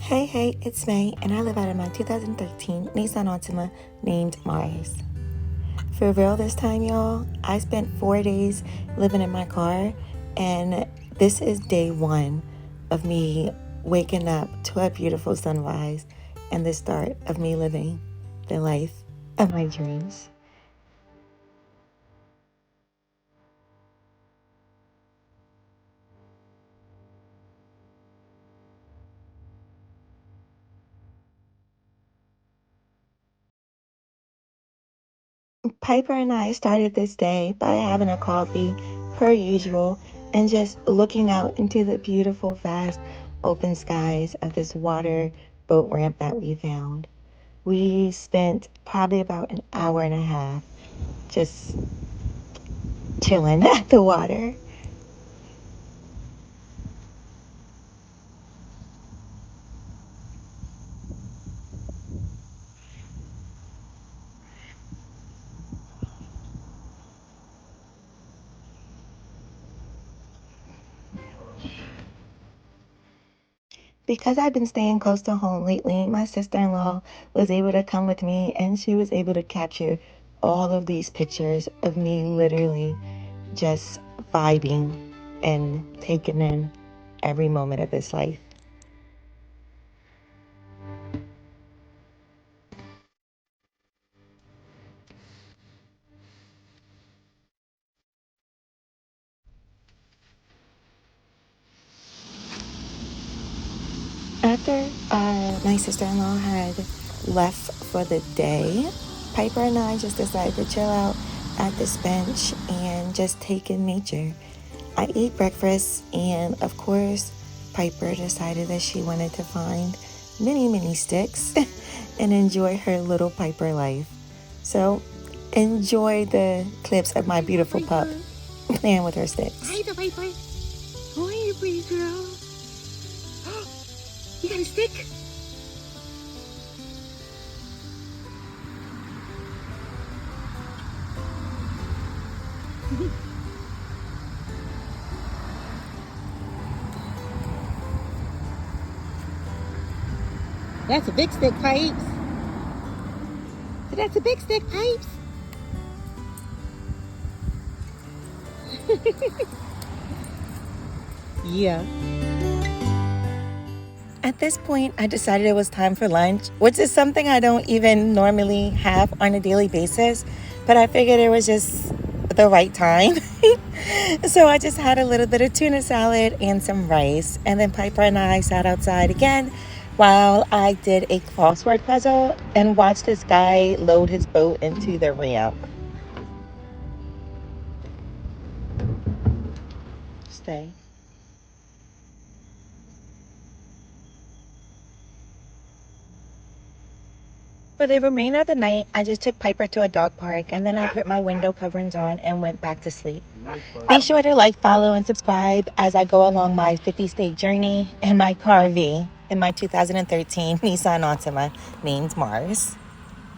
Hey, it's May, and I live out of my 2013 Nissan Altima named Mars. For real this time, y'all, I spent 4 days living in my car, and this is day one of me waking up to a beautiful sunrise and the start of me living the life of my dreams. Piper and I started this day by having a coffee, per usual, and just looking out into the beautiful, vast, open skies of this water boat ramp that we found. We spent probably about an hour and a half just chilling at the water. Because I've been staying close to home lately, my sister in law was able to come with me and she was able to capture all of these pictures of me literally just vibing and taking in every moment of this life. After my sister in law had left for the day, Piper and I just decided to chill out at this bench and just take in nature. I ate breakfast, and of course, Piper decided that she wanted to find many sticks and enjoy her little Piper life. So, enjoy the clips of my beautiful pup playing with her sticks. Hi, the Piper. Oh, you pretty girl. You got a stick? That's a big stick, Pipes. That's a big stick, Pipes. Yeah. At this point, I decided it was time for lunch, which is something I don't even normally have on a daily basis, but I figured it was just the right time. So I just had a little bit of tuna salad and some rice, and then Piper and I sat outside again while I did a crossword puzzle and watched this guy load his boat into the ramp. Stay. For the remainder of the night, I just took Piper to a dog park, and then I put my window coverings on and went back to sleep. Be sure to like, follow, and subscribe as I go along my 50-state journey in my car V in my 2013 Nissan Altima named Mars.